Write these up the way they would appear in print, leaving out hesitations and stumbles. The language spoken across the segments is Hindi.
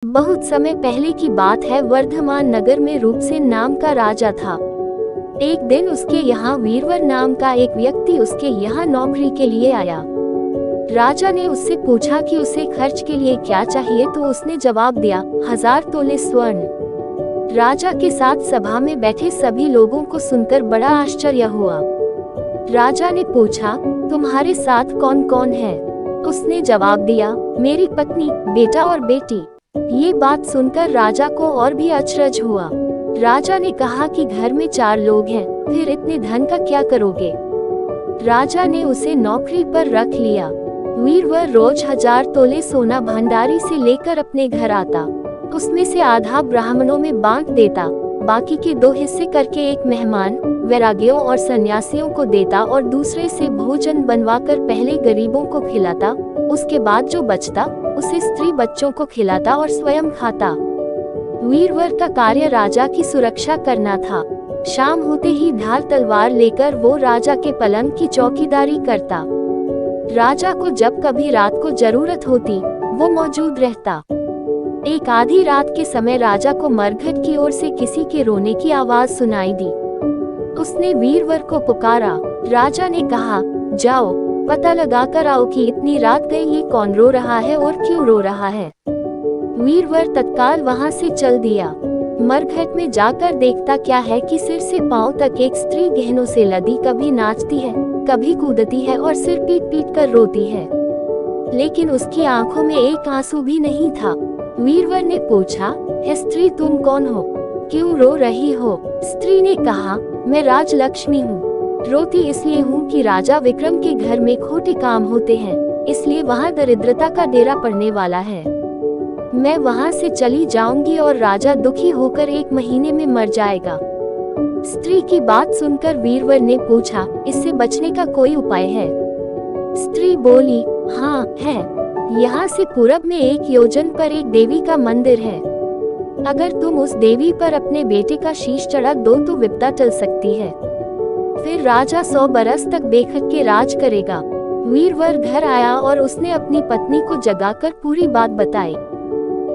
बहुत समय पहले की बात है। वर्धमान नगर में रूपसेन नाम का राजा था। एक दिन उसके यहाँ वीरवर नाम का एक व्यक्ति उसके यहाँ नौकरी के लिए आया। राजा ने उससे पूछा कि उसे खर्च के लिए क्या चाहिए, तो उसने जवाब दिया, 1000 तोले स्वर्ण। राजा के साथ सभा में बैठे सभी लोगों को सुनकर बड़ा आश्चर्य हुआ। राजा ने पूछा, तुम्हारे साथ कौन कौन है? उसने जवाब दिया, मेरी पत्नी, बेटा और बेटी। ये बात सुनकर राजा को और भी अचरज हुआ। राजा ने कहा कि घर में 4 लोग हैं, फिर इतने धन का क्या करोगे? राजा ने उसे नौकरी पर रख लिया। वीरवर रोज 1000 तोले सोना भंडारी से लेकर अपने घर आता। उसमें से आधा ब्राह्मणों में बांट देता, बाकी के 2 हिस्से करके एक मेहमान, वैरागियों और सन्यासियों को देता और दूसरे से भोजन बनवाकर पहले गरीबों को खिलाता। उसके बाद जो बचता उसे स्त्री बच्चों को खिलाता और स्वयं खाता। वीरवर का कार्य राजा की सुरक्षा करना था। शाम होते ही ढाल तलवार लेकर वो राजा के पलंग की चौकीदारी करता। राजा को जब कभी रात को जरूरत होती, वो मौजूद रहता। एक आधी रात के समय राजा को मरघट की ओर से किसी के रोने की आवाज सुनाई दी। उसने वीरवर को पुकारा। राजा ने कहा, जाओ पता लगाकर आओ कि इतनी रात गई ये कौन रो रहा है और क्यों रो रहा है। वीरवर तत्काल वहां से चल दिया। मरघट में जाकर देखता क्या है कि सिर से पांव तक एक स्त्री गहनों से लदी कभी नाचती है, कभी कूदती है और सिर पीट पीट कर रोती है, लेकिन उसकी आंखों में एक आंसू भी नहीं था। वीरवर ने पूछा, हे स्त्री, तुम कौन हो? क्यों रो रही हो? स्त्री ने कहा, मैं राजलक्ष्मी हूँ। रोती इसलिए हूँ कि राजा विक्रम के घर में खोटे काम होते हैं, इसलिए वहाँ दरिद्रता का डेरा पड़ने वाला है। मैं वहाँ से चली जाऊंगी और राजा दुखी होकर 1 महीने में मर जाएगा। स्त्री की बात सुनकर वीरवर ने पूछा, इससे बचने का कोई उपाय है? स्त्री बोली, हाँ है। यहाँ से पूरब में 1 योजन पर एक देवी का मंदिर है। अगर तुम उस देवी पर अपने बेटे का शीश चढ़ा दो तो विपदा टल सकती है। फिर राजा 100 बरस तक बेखट के राज करेगा। वीरवर घर आया और उसने अपनी पत्नी को जगाकर पूरी बात बताई।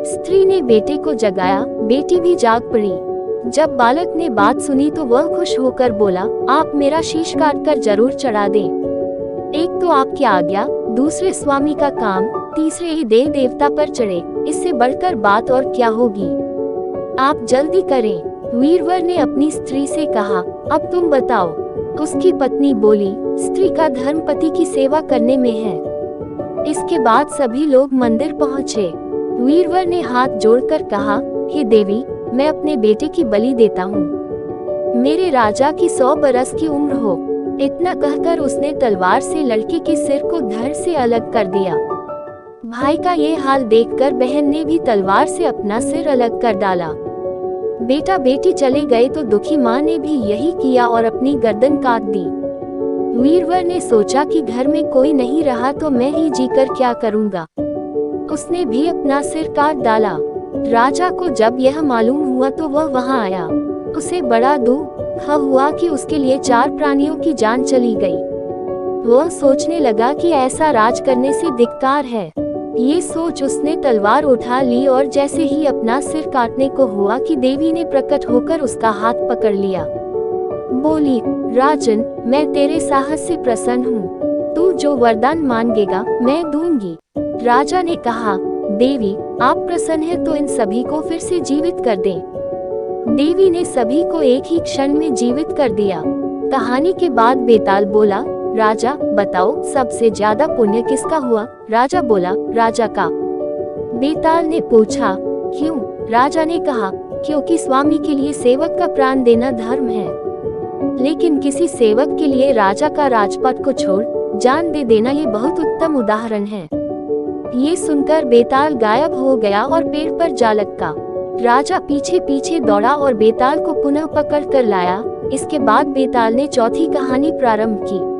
स्त्री ने बेटे को जगाया, बेटी भी जाग पड़ी। जब बालक ने बात सुनी तो वह खुश होकर बोला, आप मेरा शीश काटकर जरूर चढ़ा दें। एक तो आपकी आज्ञा, दूसरे स्वामी का काम, तीसरे ही देव देवता पर चढ़े, इससे बढ़कर बात और क्या होगी? आप जल्दी करें। वीरवर ने अपनी स्त्री से कहा, अब तुम बताओ। उसकी पत्नी बोली, स्त्री का धर्म पति की सेवा करने में है। इसके बाद सभी लोग मंदिर पहुँचे। वीरवर ने हाथ जोड़कर कहा, हे देवी, मैं अपने बेटे की बलि देता हूँ। मेरे राजा की 100 बरस की उम्र हो। इतना कहकर उसने तलवार से लड़के के सिर को धड़ से अलग कर दिया। भाई का ये हाल देखकर बहन ने भी तलवार से अपना सिर अलग कर डाला। बेटा बेटी चले गए तो दुखी माँ ने भी यही किया और अपनी गर्दन काट दी। वीरवर ने सोचा कि घर में कोई नहीं रहा तो मैं ही जीकर क्या करूँगा। उसने भी अपना सिर काट डाला। राजा को जब यह मालूम हुआ तो वह वहां आया। उसे बड़ा दुख हुआ कि उसके लिए 4 प्राणियों की जान चली गई। वह सोचने लगा कि ऐसा राज करने से धिक्कार है। ये सोच उसने तलवार उठा ली और जैसे ही अपना सिर काटने को हुआ कि देवी ने प्रकट होकर उसका हाथ पकड़ लिया। बोली, राजन, मैं तेरे साहस से प्रसन्न हूँ। तू जो वरदान मांगेगा मैं दूंगी। राजा ने कहा, देवी, आप प्रसन्न हैं तो इन सभी को फिर से जीवित कर दें। देवी ने सभी को एक ही क्षण में जीवित कर दिया। कहानी के बाद बेताल बोला, राजा बताओ, सबसे ज्यादा पुण्य किसका हुआ? राजा बोला, राजा का। बेताल ने पूछा, क्यों? राजा ने कहा, क्योंकि स्वामी के लिए सेवक का प्राण देना धर्म है, लेकिन किसी सेवक के लिए राजा का राजपद को छोड़ जान दे देना ये बहुत उत्तम उदाहरण है। ये सुनकर बेताल गायब हो गया और पेड़ पर जा लटका। राजा पीछे पीछे दौड़ा और बेताल को पुनः पकड़ कर लाया। इसके बाद बेताल ने चौथी कहानी प्रारंभ की।